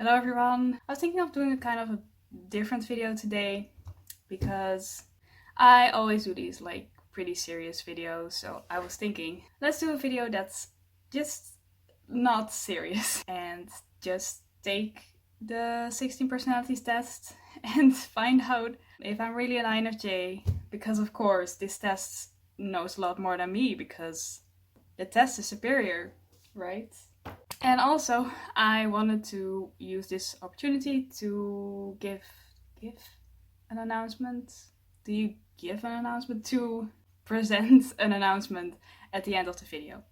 Hello everyone! I was thinking of doing a kind of a different video today because I always do these like pretty serious videos, so I was thinking let's do a video that's just not serious and just take the 16 personalities test and find out if I'm really an INFJ, because of course this test knows a lot more than me because the test is superior, right? And also, I wanted to use this opportunity to give an announcement. Do you give an announcement? To present an announcement at the end of the video.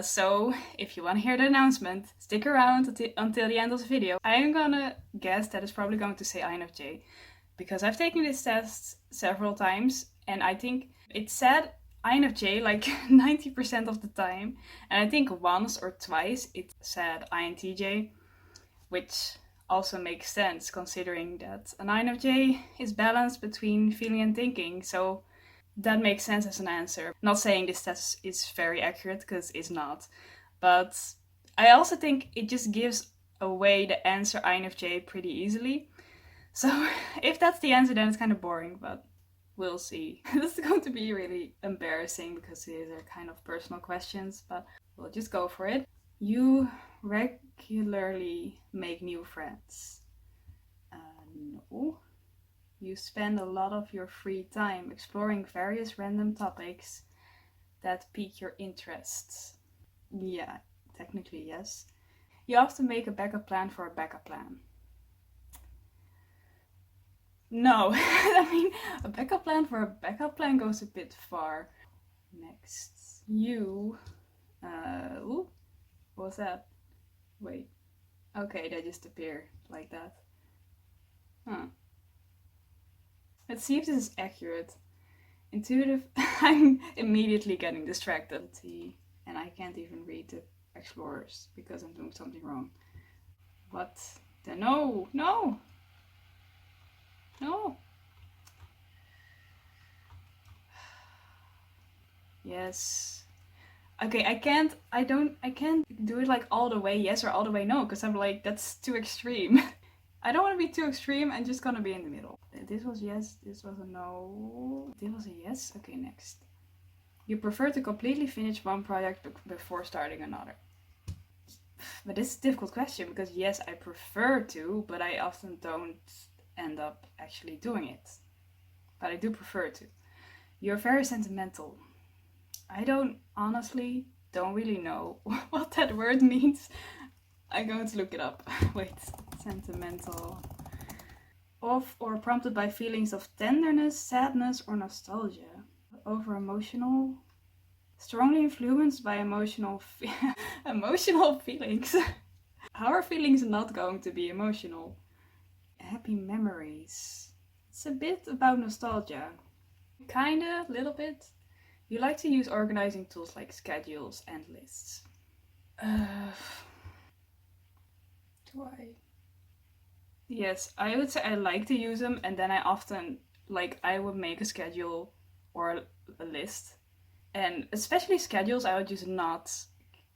So, if you want to hear the announcement, stick around until the end of the video. I'm gonna guess that it's probably going to say INFJ, because I've taken this test several times, and I think it said INFJ like 90% of the time, and I think once or twice it said INTJ, which also makes sense considering that an INFJ is balanced between feeling and thinking, so that makes sense as an answer. Not saying this test is very accurate, because it's not, but I also think it just gives away the answer INFJ pretty easily. So if that's the answer, then it's kind of boring, but we'll see. This is going to be really embarrassing because these are kind of personal questions, but we'll just go for it. You regularly make new friends. No. You spend a lot of your free time exploring various random topics that pique your interests. Yeah, technically yes. You often make a backup plan for a backup plan. No, I mean, a backup plan for a backup plan goes a bit far. Next, you, ooh, what was that? Wait, okay, that just appeared like that. Huh. Let's see if this is accurate. Intuitive, I'm immediately getting distracted. And I can't even read the explorers because I'm doing something wrong. What? No. Yes. Okay, I can't do it like all the way yes or all the way no, because I'm like, that's too extreme. I don't want to be too extreme, I'm just gonna be in the middle. This was yes, this was a no, this was a yes. Okay, next. You prefer to completely finish one project before starting another. But this is a difficult question, because yes, I prefer to, but I often don't end up actually doing it. But I do prefer to. You're very sentimental. I honestly don't really know what that word means. I'm going to look it up. Wait, sentimental. Of or prompted by feelings of tenderness, sadness, or nostalgia. Over emotional. Strongly influenced by emotional feelings. How are feelings not going to be emotional? Happy memories. It's a bit about nostalgia. Kinda, little bit. You like to use organizing tools like schedules and lists. Do I? Yes, I would say I like to use them, and then I often, I would make a schedule or a list. And especially schedules, I would just not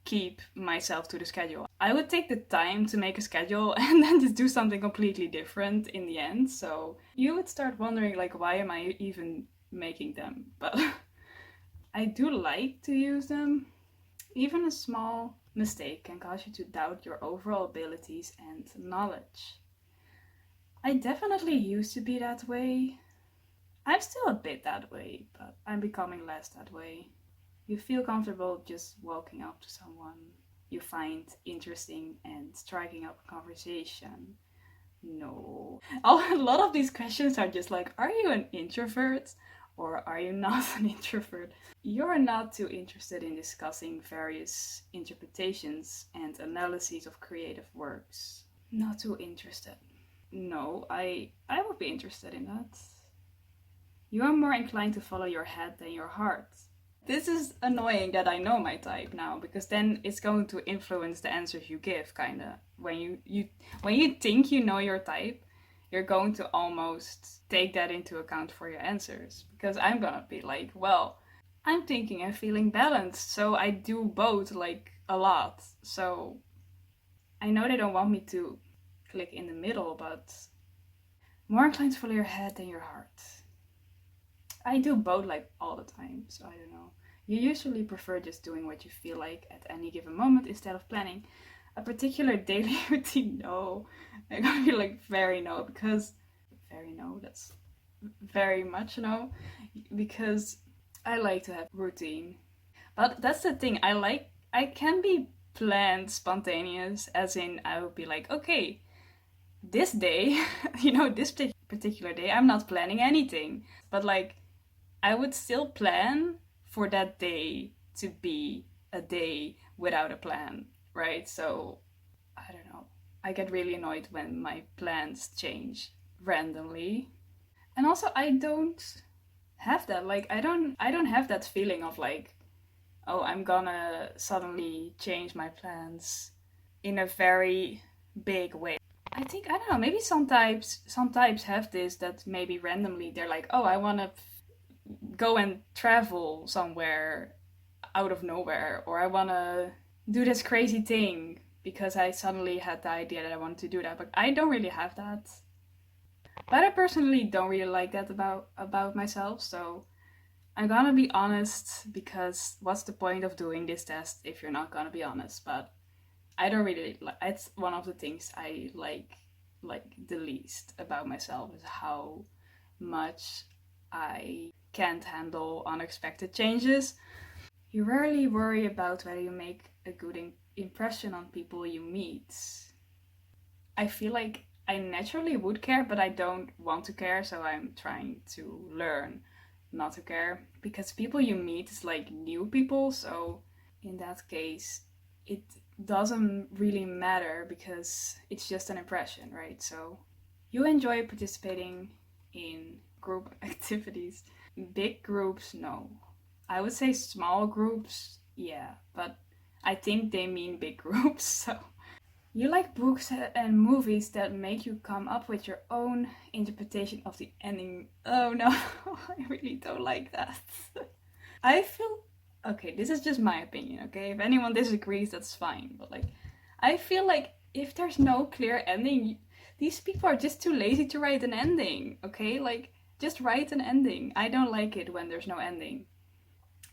keep myself to the schedule. I would take the time to make a schedule and then just do something completely different in the end. So you would start wondering, why am I even making them? But I do like to use them. Even a small mistake can cause you to doubt your overall abilities and knowledge. I definitely used to be that way. I'm still a bit that way, but I'm becoming less that way. You feel comfortable just walking up to someone you find interesting and striking up a conversation. No. A lot of these questions are just like, are you an introvert or are you not an introvert? You're not too interested in discussing various interpretations and analyses of creative works. Not too interested. No, I would be interested in that. You are more inclined to follow your head than your heart. This is annoying that I know my type now, because then it's going to influence the answers you give, kinda. When you think you know your type, you're going to almost take that into account for your answers. Because I'm gonna be like, well, I'm thinking and feeling balanced, so I do both a lot. So I know they don't want me to click in the middle, but more inclined to follow your head than your heart. I do both like all the time, so I don't know. You usually prefer just doing what you feel like at any given moment instead of planning a particular daily routine. No, I'm gonna be like very no, because very no, that's very much no, because I like to have routine. But that's the thing, I can be planned spontaneous, as in I would be like, okay, this day, this particular day, I'm not planning anything. But like, I would still plan for that day to be a day without a plan, right? So, I don't know. I get really annoyed when my plans change randomly. And also I don't have that. Like I don't have that feeling of like, oh, I'm gonna suddenly change my plans in a very big way. I think I don't know. Maybe some types have this, that maybe randomly they're like, oh, I want to go and travel somewhere out of nowhere, or I want to do this crazy thing because I suddenly had the idea that I wanted to do that. But I don't really have that. But I personally don't really like that about myself. So I'm gonna be honest, because what's the point of doing this test if you're not gonna be honest? But I don't really like. It's one of the things I like the least about myself, is how much I can't handle unexpected changes. You rarely worry about whether you make a good impression on people you meet. I feel like I naturally would care, but I don't want to care, so I'm trying to learn not to care. Because people you meet is like new people, so in that case, it doesn't really matter because it's just an impression, right? So you enjoy participating in group activities. Big groups, no. I would say small groups, yeah, but I think they mean big groups, so. You like books and movies that make you come up with your own interpretation of the ending. Oh no, I really don't like that. I feel. Okay, this is just my opinion, okay? If anyone disagrees, that's fine. But like, I feel like if there's no clear ending, these people are just too lazy to write an ending, okay? Like, just write an ending. I don't like it when there's no ending.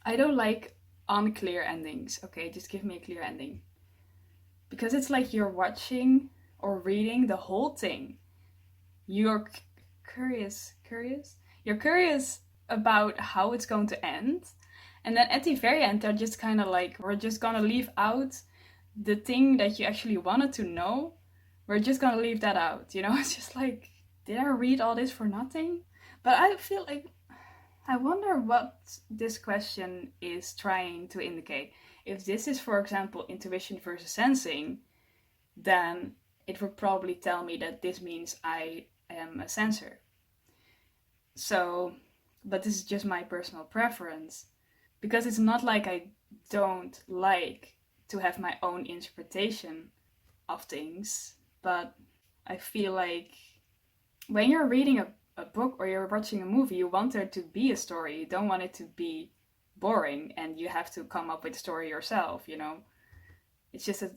I don't like unclear endings, okay? Just give me a clear ending. Because it's like you're watching or reading the whole thing. You're curious. You're curious about how it's going to end. And then at the very end, they're just kind of like, we're just gonna leave out the thing that you actually wanted to know. We're just gonna leave that out, you know? It's just like, did I read all this for nothing? But I feel like, I wonder what this question is trying to indicate. If this is, for example, intuition versus sensing, then it would probably tell me that this means I am a sensor. So, but this is just my personal preference. Because it's not like I don't like to have my own interpretation of things, but I feel like when you're reading a book or you're watching a movie, you want there to be a story. You don't want it to be boring and you have to come up with the story yourself, you know? It's just that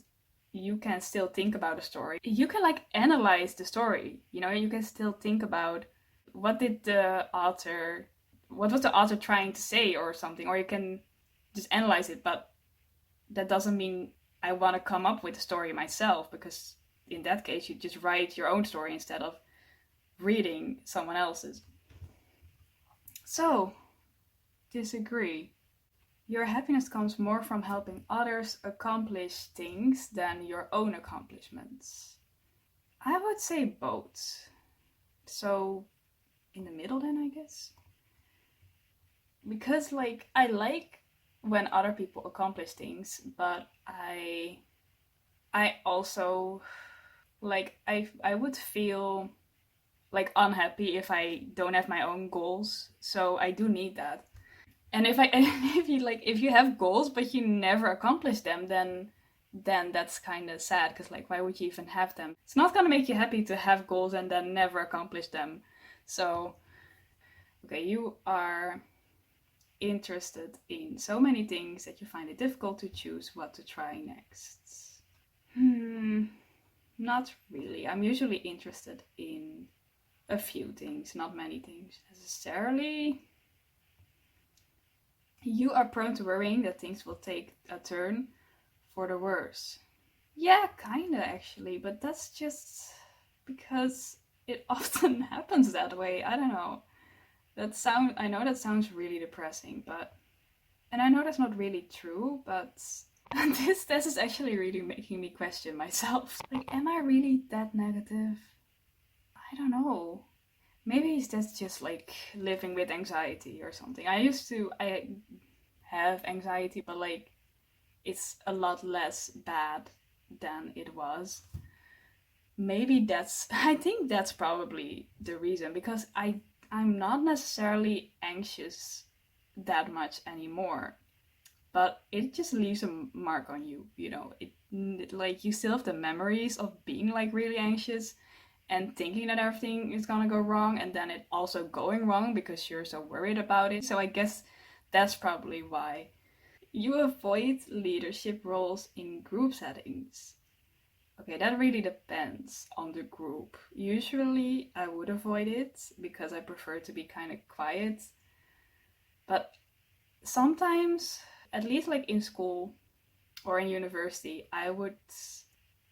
you can still think about a story. You can like analyze the story, you know? You can still think about what was the author trying to say or something, or you can just analyze it, but that doesn't mean I want to come up with a story myself, because in that case you just write your own story instead of reading someone else's. So, disagree. Your happiness comes more from helping others accomplish things than your own accomplishments. I would say both. So, in the middle then, I guess. Because like I like when other people accomplish things, but I also like I would feel like unhappy if I don't have my own goals. So I do need that. And if you have goals but you never accomplish them, then that's kind of sad, because like why would you even have them? It's not gonna make you happy to have goals and then never accomplish them. So okay, you are interested in so many things that you find it difficult to choose what to try next. Not really. I'm usually interested in a few things, not many things necessarily. You are prone to worrying that things will take a turn for the worse. Yeah, kinda actually, but that's just because it often happens that way. I don't know. I know that sounds really depressing, but and I know that's not really true, but this is actually really making me question myself. Like, am I really that negative? I don't know. Maybe that's just like living with anxiety or something. I have anxiety, but like it's a lot less bad than it was. Maybe I think that's probably the reason because I'm not necessarily anxious that much anymore, but it just leaves a mark on you, you know. Like you still have the memories of being like really anxious and thinking that everything is gonna go wrong and then it also going wrong because you're so worried about it. So I guess that's probably why you avoid leadership roles in group settings. Okay, that really depends on the group. Usually I would avoid it because I prefer to be kind of quiet. But sometimes, at least like in school or in university,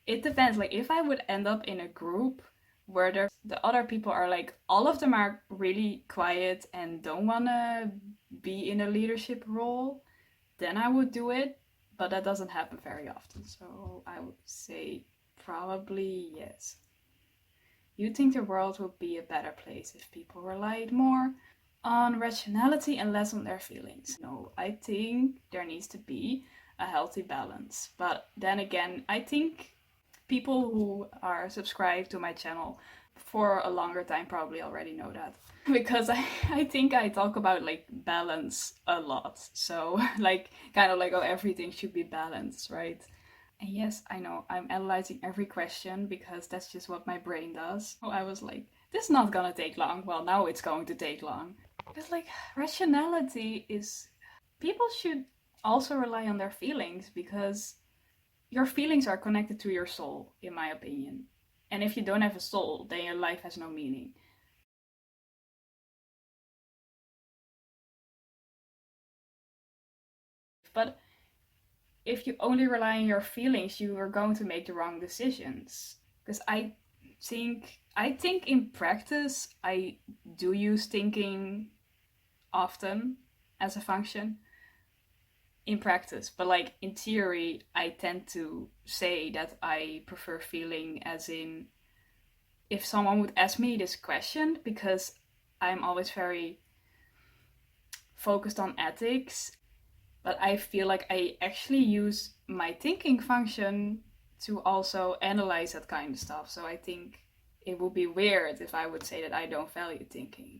it depends. Like if I would end up in a group where the other people are like, all of them are really quiet and don't want to be in a leadership role, then I would do it. But that doesn't happen very often. So I would say probably yes. You think the world would be a better place if people relied more on rationality and less on their feelings? No, I think there needs to be a healthy balance. But then again, I think people who are subscribed to my channel for a longer time probably already know that. Because I think I talk about like balance a lot. So like kind of like, oh, everything should be balanced, right? And yes, I know I'm analyzing every question because that's just what my brain does. So I was like, this is not gonna take long. Well, now it's going to take long. Because like rationality is people should also rely on their feelings because your feelings are connected to your soul, in my opinion. And if you don't have a soul, then your life has no meaning. But if you only rely on your feelings, you are going to make the wrong decisions. Because I think in practice I do use thinking often as a function in practice, but like in theory I tend to say that I prefer feeling, as in if someone would ask me this question, because I'm always very focused on ethics, but I feel like I actually use my thinking function to also analyze that kind of stuff. So I think it would be weird if I would say that I don't value thinking.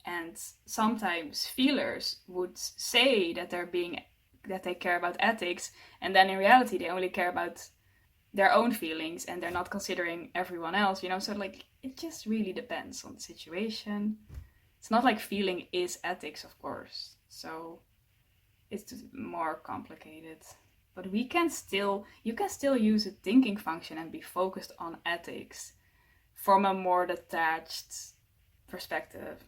And sometimes feelers would say that they care about ethics, and then in reality they only care about their own feelings and they're not considering everyone else, you know? So like it just really depends on the situation. It's not like feeling is ethics, of course. So it's more complicated. But you can still use a thinking function and be focused on ethics from a more detached perspective.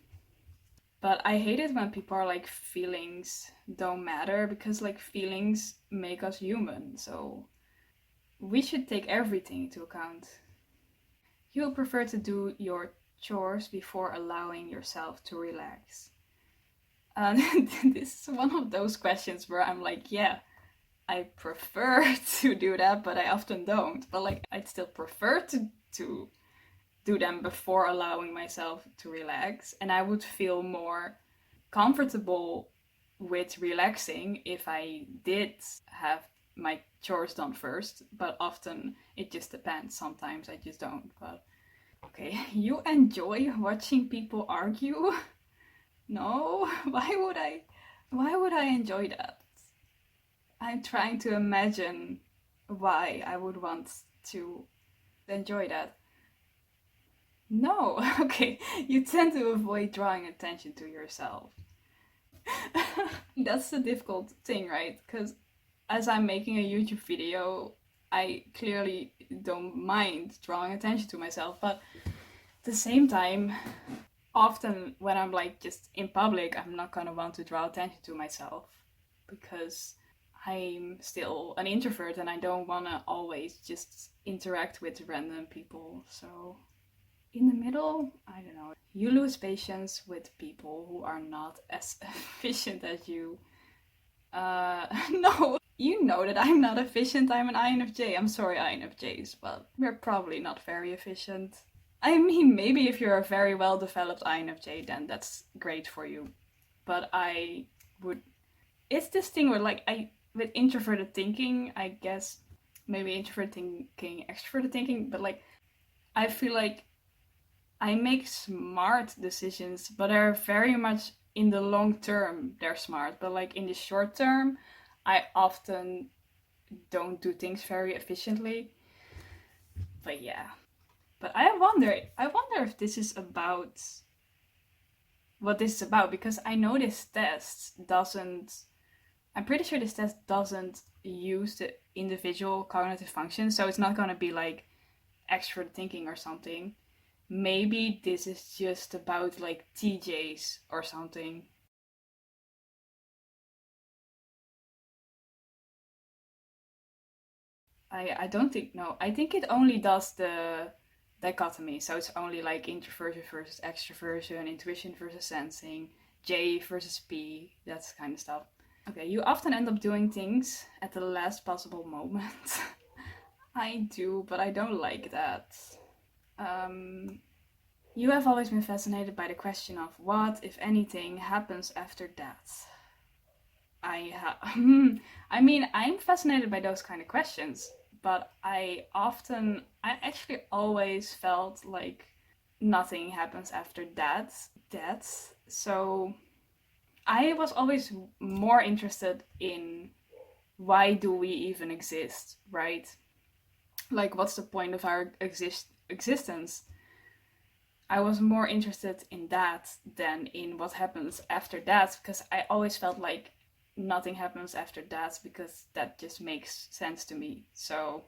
But I hate it when people are like, feelings don't matter, because like feelings make us human. So we should take everything into account. You'll prefer to do your chores before allowing yourself to relax. This is one of those questions where I'm like, yeah, I prefer to do that, but I often don't. But like, I'd still prefer to do them before allowing myself to relax. And I would feel more comfortable with relaxing if I did have my chores done first. But often it just depends. Sometimes I just don't. But okay, you enjoy watching people argue? No, why would I enjoy that? I'm trying to imagine why I would want to enjoy that. No, okay, you tend to avoid drawing attention to yourself. That's the difficult thing, right? Because as I'm making a YouTube video, I clearly don't mind drawing attention to myself, but at the same time, often when I'm like just in public, I'm not gonna want to draw attention to myself because I'm still an introvert and I don't wanna always just interact with random people. So in the middle, I don't know. You lose patience with people who are not as efficient as you. No, you know that I'm not efficient. I'm an INFJ. I'm sorry, INFJs, but we're probably not very efficient. I mean, maybe if you're a very well developed INFJ, then that's great for you. But I would. It's this thing where, like, with introverted thinking, I guess maybe introverted thinking, extroverted thinking, but like, I feel like I make smart decisions, but they're very much in the long term, they're smart. But like in the short term, I often don't do things very efficiently. But yeah. But I wonder if this is about what this is about, because I know this test doesn't, I'm pretty sure this test doesn't use the individual cognitive function, so it's not gonna be like extrovert thinking or something. Maybe this is just about like TJs or something. I don't think, no. I think it only does the dichotomy. So it's only like introversion versus extroversion, intuition versus sensing, J versus P, that kind of stuff. Okay, you often end up doing things at the last possible moment. I do, but I don't like that. Um, you have always been fascinated by the question of what, if anything, happens after death. I mean, I'm fascinated by those kind of questions, but I actually always felt like nothing happens after death. So I was always more interested in why do we even exist, right? Like, what's the point of our existence? I was more interested in that than in what happens after that, because I always felt like nothing happens after that, because that just makes sense to me. So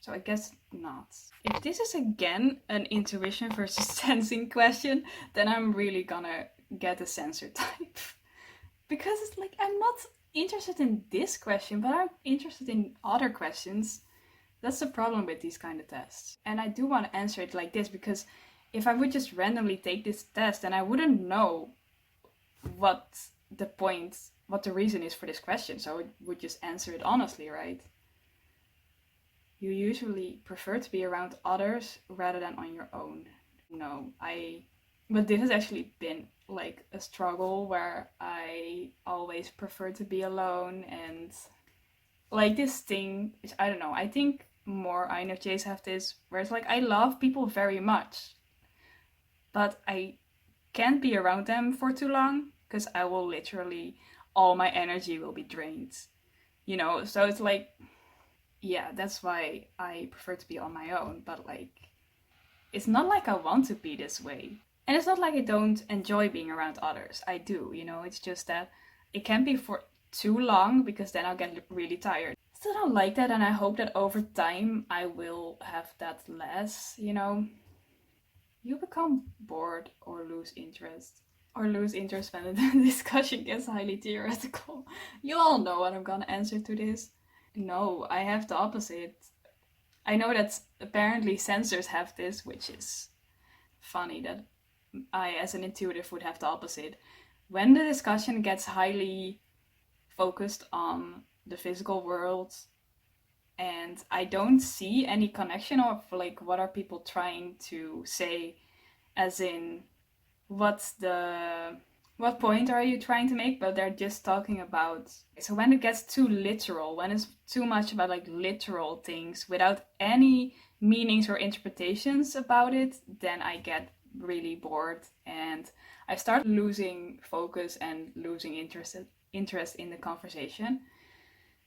I guess not. If this is again an intuition versus sensing question, then I'm really gonna get a sensor type. Because it's like I'm not interested in this question, but I'm interested in other questions. That's the problem with these kind of tests. And I do want to answer it like this, because if I would just randomly take this test, then I wouldn't know what the point, what the reason is for this question. So I would just answer it honestly, right? You usually prefer to be around others rather than on your own. No, but this has actually been like a struggle where I always prefer to be alone, and like this thing, I don't know, I think more INFJs have this where it's like I love people very much, but I can't be around them for too long because I will literally, all my energy will be drained, you know? So it's like, yeah, that's why I prefer to be on my own, but like, it's not like I want to be this way. And it's not like I don't enjoy being around others. I do, you know, it's just that it can't be for too long because then I'll get really tired. I still don't like that, and I hope that over time I will have that less, you know. You become bored or lose interest. Or lose interest when the discussion gets highly theoretical. You all know what I'm gonna answer to this. No, I have the opposite. I know that apparently sensors have this, which is funny that I, as an intuitive, would have the opposite. When the discussion gets highly focused on the physical world and I don't see any connection of like what are people trying to say, as in what's the what point are you trying to make, but they're just talking about, so when it gets too literal, when it's too much about like literal things without any meanings or interpretations about it, then I get really bored and I start losing focus and losing interest in the conversation,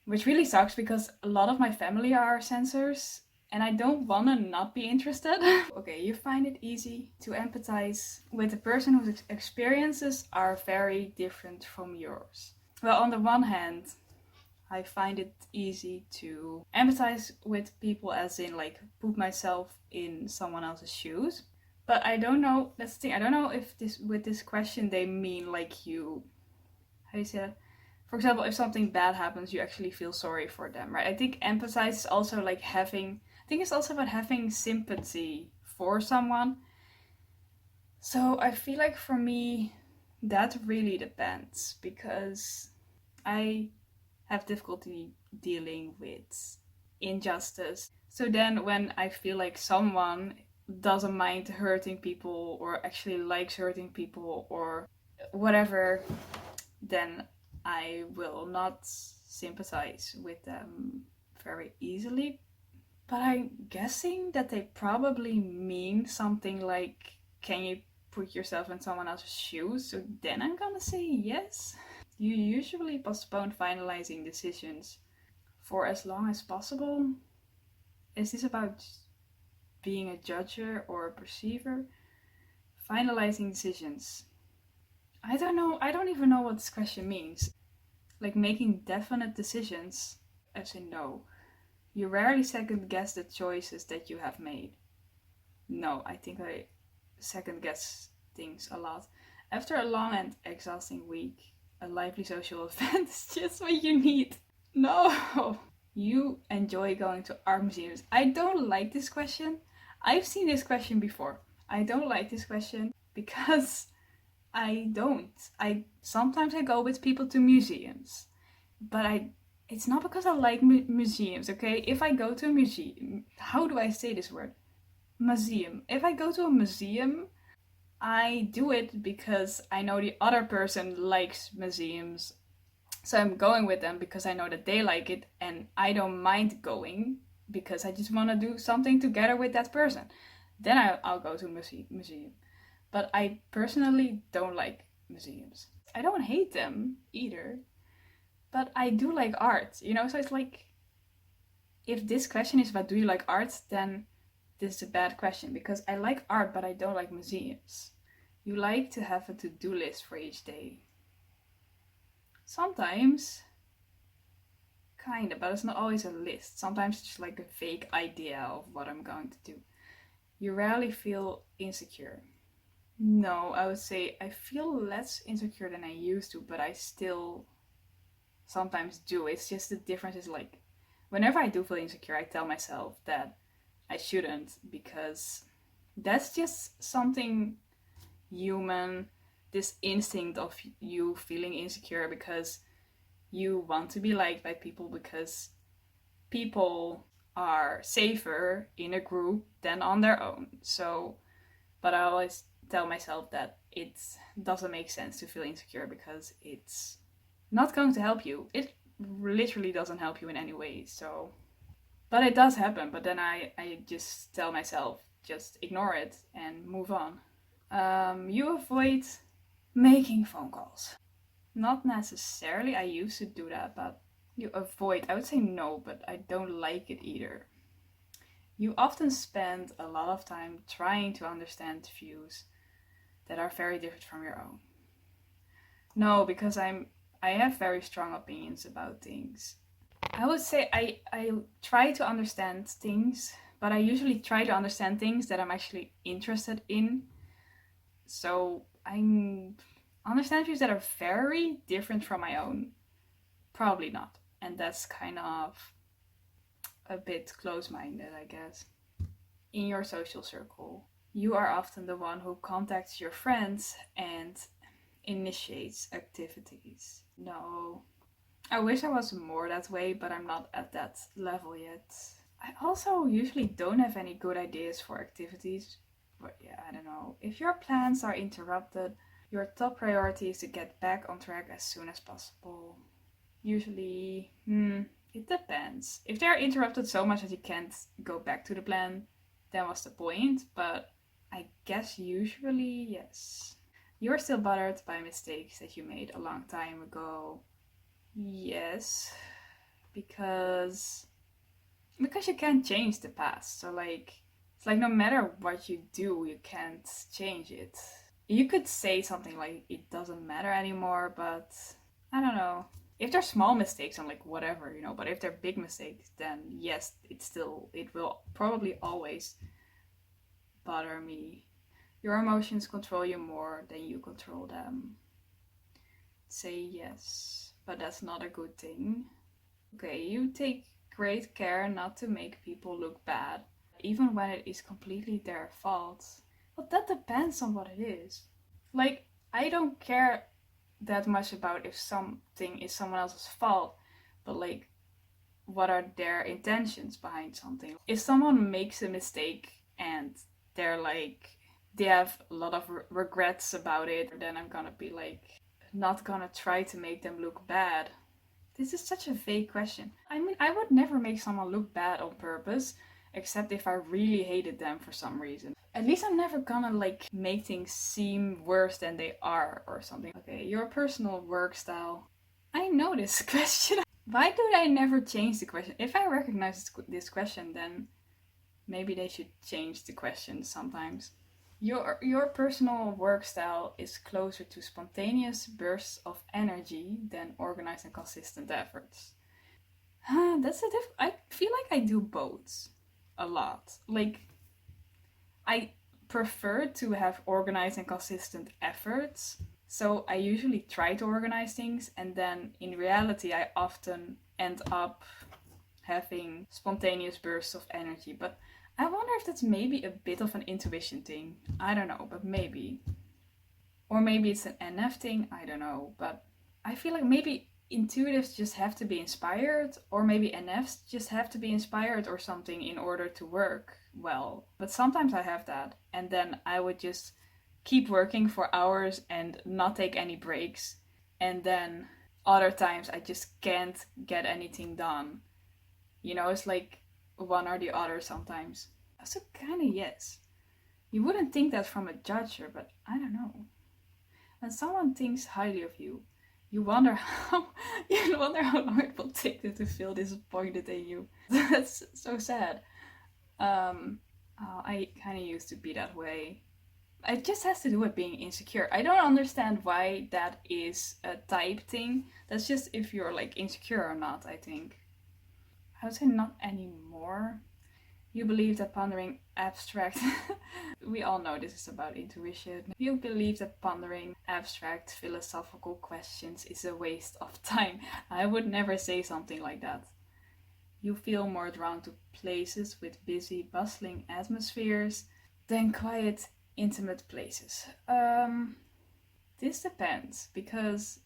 which really sucks because a lot of my family are sensors and I don't want to not be interested. Okay, you find it easy to empathize with a person whose experiences are very different from yours. Well, on the one hand, I find it easy to empathize with people, as in like put myself in someone else's shoes. But I don't know, that's the thing, I don't know if this with this question they mean like you, how do you say that? For example, if something bad happens, you actually feel sorry for them, right? I think empathize is also like having, I think it's also about having sympathy for someone. So I feel like for me, that really depends, because I have difficulty dealing with injustice. So then when I feel like someone doesn't mind hurting people or actually likes hurting people or whatever, then I will not sympathize with them very easily. But I'm guessing that they probably mean something like, can you put yourself in someone else's shoes? So then I'm gonna say yes. You usually postpone finalizing decisions for as long as possible. Is this about being a judger or a perceiver? Finalizing decisions. I don't know. I don't even know what this question means. Like making definite decisions. I say no. You rarely second guess the choices that you have made. No, I think I second guess things a lot. After a long and exhausting week, a lively social event is just what you need. No! You enjoy going to art museums. I don't like this question. I've seen this question before. I don't like this question because I don't. Sometimes I go with people to museums, but it's not because I like museums, okay? If I go to a museum, how do I say this word? Museum. If I go to a museum, I do it because I know the other person likes museums. So I'm going with them because I know that they like it and I don't mind going because I just want to do something together with that person. Then I'll go to a museum. But I personally don't like museums. I don't hate them either. But I do like art, you know? So it's like, if this question is about do you like art, then this is a bad question because I like art, but I don't like museums. You like to have a to-do list for each day. Sometimes, kinda, but it's not always a list. Sometimes it's just like a vague idea of what I'm going to do. You rarely feel insecure. No, I would say I feel less insecure than I used to, but I still sometimes do. It's just the difference is like, whenever I do feel insecure, I tell myself that I shouldn't, because that's just something human, this instinct of you feeling insecure because you want to be liked by people, because people are safer in a group than on their own. So, but I always tell myself that it doesn't make sense to feel insecure because it's not going to help you. It literally doesn't help you in any way. So, but it does happen. But then I just tell myself, just ignore it and move on. You avoid making phone calls. Not necessarily. I used to do that, but you avoid. I would say no, but I don't like it either. You often spend a lot of time trying to understand views that are very different from your own. No, because I have very strong opinions about things. I would say I try to understand things, but I usually try to understand things that I'm actually interested in. So I understand views that are very different from my own. Probably not. And that's kind of a bit close-minded, I guess. In your social circle, you are often the one who contacts your friends and initiates activities. No. I wish I was more that way, but I'm not at that level yet. I also usually don't have any good ideas for activities. But yeah, I don't know. If your plans are interrupted, your top priority is to get back on track as soon as possible. Usually, it depends. If they're interrupted so much that you can't go back to the plan, then what's the point? But I guess usually, yes. You're still bothered by mistakes that you made a long time ago. Yes, because you can't change the past. So like, it's like no matter what you do, you can't change it. You could say something like it doesn't matter anymore, but I don't know. If they're small mistakes, I'm like, whatever, but if they're big mistakes, then yes, it will probably always bother me. Your emotions control you more than you control them. Say yes, but that's not a good thing. Okay, you take great care not to make people look bad, even when it is completely their fault. But that depends on what it is. Like, I don't care that much about if something is someone else's fault, but like, what are their intentions behind something? If someone makes a mistake and they're like, they have a lot of regrets about it, then I'm gonna be like, not gonna try to make them look bad. This is such a vague question. I mean, I would never make someone look bad on purpose, except if I really hated them for some reason. At least I'm never gonna like make things seem worse than they are or something. Okay, your personal work style. I know this question. Why do I never change the question? If I recognize this question, then maybe they should change the question sometimes. Your personal work style is closer to spontaneous bursts of energy than organized and consistent efforts. I feel like I do both a lot. Like, I prefer to have organized and consistent efforts. So I usually try to organize things, and then in reality, I often end up having spontaneous bursts of energy. But I wonder if that's maybe a bit of an intuition thing. I don't know, but maybe. Or maybe it's an NF thing, I don't know. But I feel like maybe intuitives just have to be inspired, or maybe NFs just have to be inspired or something in order to work well. But sometimes I have that, and then I would just keep working for hours and not take any breaks. And then other times I just can't get anything done. It's like one or the other sometimes. So kind of yes. You wouldn't think that from a judger, but I don't know. When someone thinks highly of you, you wonder how long it will take them to feel disappointed in you. That's so sad. I kind of used to be that way. It just has to do with being insecure. I don't understand why that is a type thing. That's just if you're like insecure or not, I think. I would say not anymore. You believe that pondering abstract... We all know this is about intuition. You believe that pondering abstract philosophical questions is a waste of time. I would never say something like that. You feel more drawn to places with busy, bustling atmospheres than quiet, intimate places. This depends, because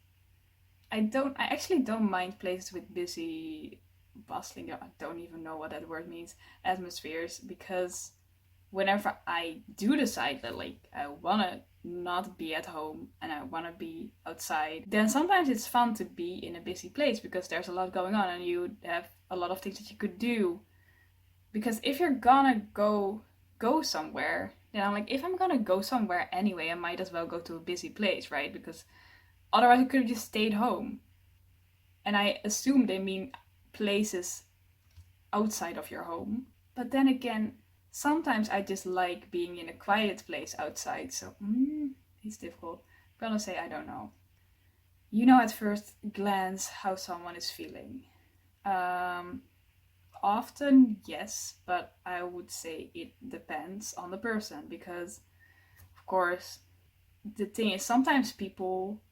I actually don't mind places with busy, bustling, I don't even know what that word means, atmospheres, because whenever I do decide that like I wanna not be at home and I wanna be outside, then sometimes it's fun to be in a busy place because there's a lot going on and you have a lot of things that you could do. Because if you're gonna go somewhere, then I'm like, if I'm gonna go somewhere anyway, I might as well go to a busy place, right? Because otherwise I could have just stayed home. And I assume they mean places outside of your home. But then again, sometimes I just like being in a quiet place outside, so it's difficult. I'm gonna say I don't know. You know at first glance how someone is feeling. Often, yes, but I would say it depends on the person, because, of course, the thing is, sometimes people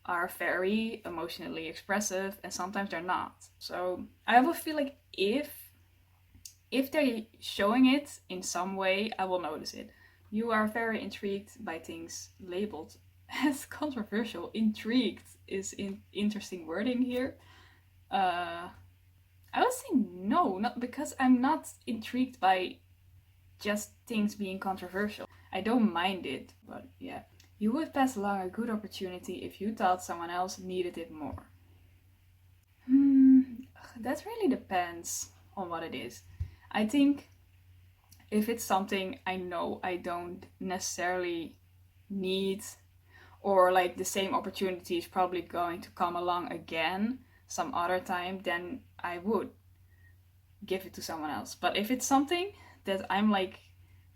are very emotionally expressive and sometimes they're not. So I would feel like if they're showing it in some way, I will notice it. You are very intrigued by things labeled as controversial. Intrigued is interesting wording here. I would say no, not because I'm not intrigued by just things being controversial. I don't mind it, but yeah. You would pass along a good opportunity if you thought someone else needed it more. That really depends on what it is. I think if it's something I know I don't necessarily need, or like the same opportunity is probably going to come along again some other time, then I would give it to someone else. But if it's something that I'm like,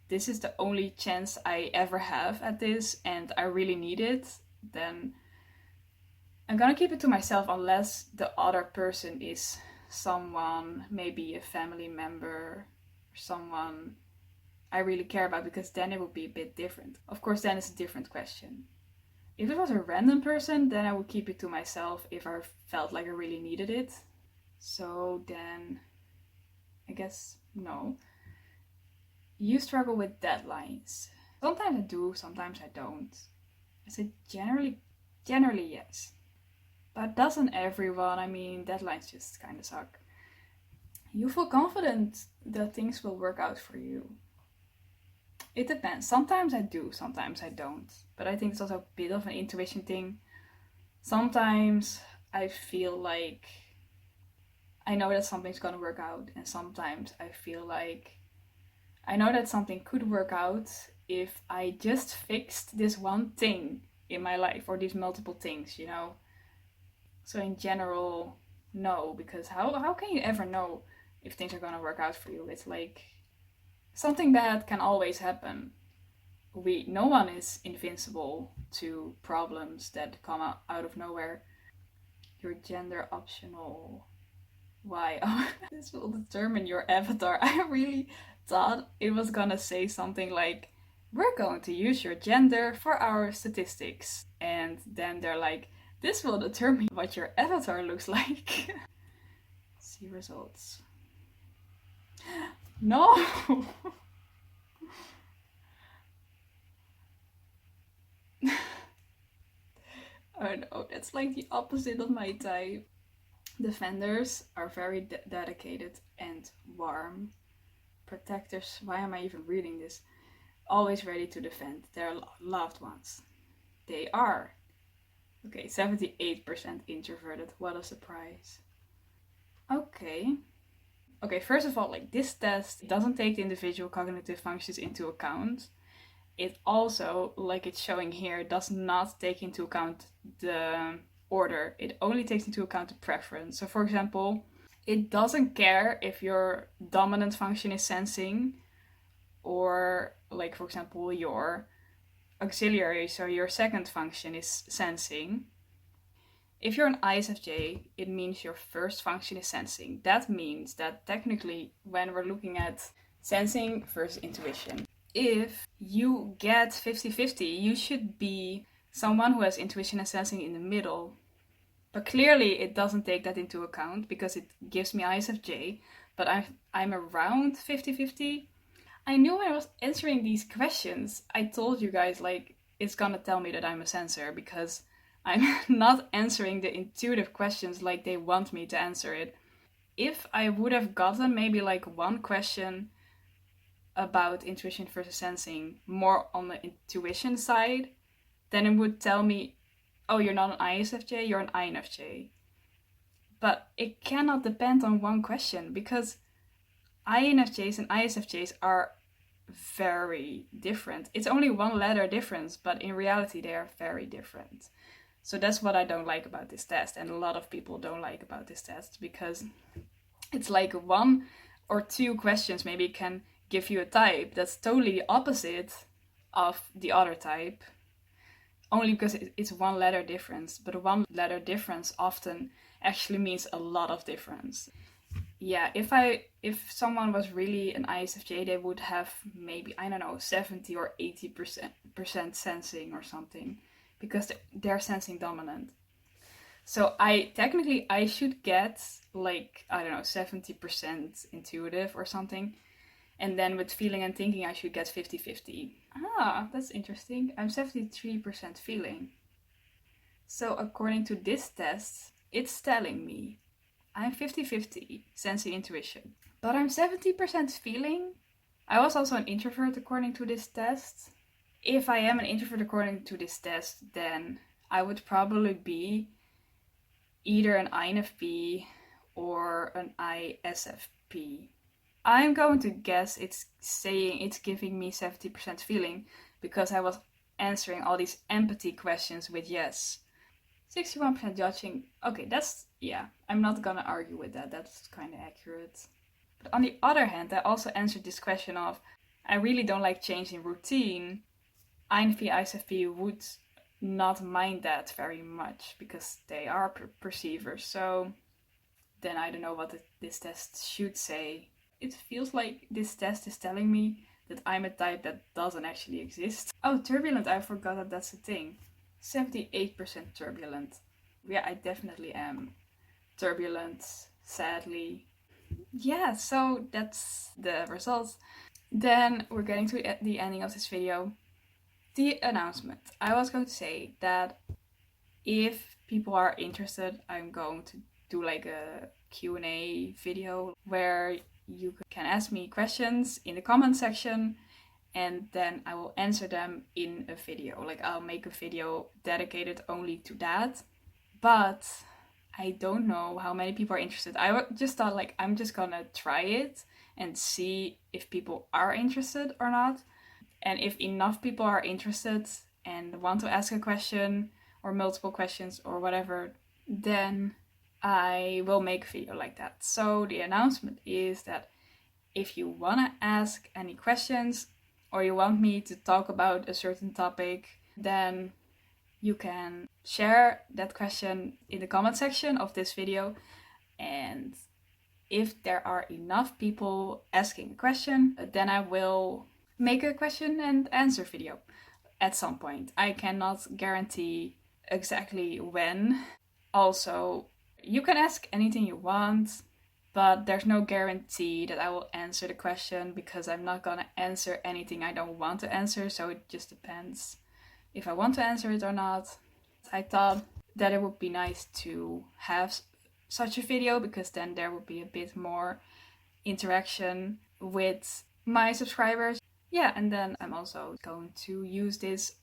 this is the only chance I ever have at this and I really need it, then I'm gonna keep it to myself unless the other person is someone, maybe a family member, or someone I really care about, because then it would be a bit different. Of course, then it's a different question. If it was a random person, then I would keep it to myself if I felt like I really needed it. So then, I guess no. You struggle with deadlines. Sometimes I do, sometimes I don't. I say generally yes. But doesn't everyone? I mean, deadlines just kind of suck. You feel confident that things will work out for you. It depends. Sometimes I do, sometimes I don't. But I think it's also a bit of an intuition thing. Sometimes I feel like I know that something's gonna work out, and sometimes I feel like I know that something could work out if I just fixed this one thing in my life, or these multiple things, you know? So in general, no, because how can you ever know if things are gonna work out for you? It's like something bad can always happen. No one is invincible to problems that come out of nowhere. Your gender optional. Why? Oh, this will determine your avatar. I really thought it was gonna say something like, we're going to use your gender for our statistics. And then they're like, this will determine what your avatar looks like. See results. No! Oh no, that's like the opposite of my type. Defenders are very dedicated and warm. Protectors, why am I even reading this? Always ready to defend their loved ones. They are. Okay, 78% introverted. What a surprise. Okay. Okay, first of all, like this test doesn't take the individual cognitive functions into account. It also, like it's showing here, does not take into account the order. It only takes into account the preference. So for example, it doesn't care if your dominant function is sensing, or like for example your auxiliary, so your second function is sensing. If you're an ISFJ, it means your first function is sensing. That means that technically when we're looking at sensing versus intuition, if you get 50-50, you should be someone who has intuition and sensing in the middle. But clearly it doesn't take that into account because it gives me ISFJ, but I'm around 50-50. I knew when I was answering these questions, I told you guys like it's gonna tell me that I'm a sensor because I'm not answering the intuitive questions like they want me to answer it. If I would have gotten maybe like one question about intuition versus sensing more on the intuition side, then it would tell me, oh, you're not an ISFJ, you're an INFJ. But it cannot depend on one question because INFJs and ISFJs are very different. It's only one letter difference, but in reality they are very different. So that's what I don't like about this test, and a lot of people don't like about this test, because it's like one or two questions maybe can give you a type that's totally the opposite of the other type, only because it's one letter difference. But one letter difference often actually means a lot of difference. Yeah, if someone was really an ISFJ, they would have maybe, I don't know, 70 or 80% sensing or something, because they're sensing dominant. So I should get like, I don't know, 70% intuitive or something. And then with feeling and thinking, I should get 50-50. Ah, that's interesting. I'm 73% feeling. So according to this test, it's telling me I'm 50-50 sensing intuition. But I'm 70% feeling. I was also an introvert according to this test. If I am an introvert according to this test, then I would probably be either an INFP or an ISFP. I'm going to guess it's giving me 70% feeling because I was answering all these empathy questions with yes. 61% judging. Okay, I'm not gonna argue with that. That's kind of accurate. But on the other hand, I also answered this question of, I really don't like change in routine. INFP, ISFP would not mind that very much because they are perceivers. So then I don't know what this test should say. It feels like this test is telling me that I'm a type that doesn't actually exist. Oh, turbulent, I forgot that that's a thing. 78% turbulent. Yeah, I definitely am turbulent, sadly. Yeah, so that's the results. Then we're getting to the ending of this video. The announcement. I was going to say that if people are interested, I'm going to do like a Q&A video where you can ask me questions in the comment section and then I will answer them in a video. Like I'll make a video dedicated only to that. But I don't know how many people are interested. I just thought like I'm just gonna try it and see if people are interested or not. And if enough people are interested and want to ask a question or multiple questions or whatever, then I will make a video like that. So the announcement is that if you want to ask any questions or you want me to talk about a certain topic, then you can share that question in the comment section of this video. And if there are enough people asking a question, then I will make a question and answer video at some point. I cannot guarantee exactly when. Also, you can ask anything you want, but there's no guarantee that I will answer the question because I'm not gonna answer anything I don't want to answer, so it just depends if I want to answer it or not. I thought that it would be nice to have such a video because then there would be a bit more interaction with my subscribers. Yeah, and then I'm also going to use this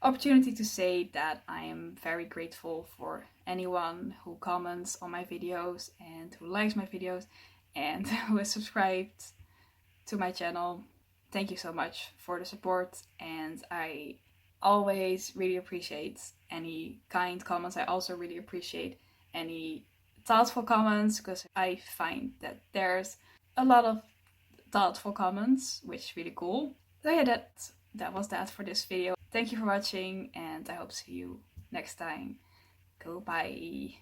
opportunity to say that I am very grateful for anyone who comments on my videos and who likes my videos and who is subscribed to my channel. Thank you so much for the support, and I always really appreciate any kind comments. I also really appreciate any thoughtful comments because I find that there's a lot of thoughtful comments, which is really cool. So yeah, that was that for this video. Thank you for watching and I hope to see you next time. Goodbye.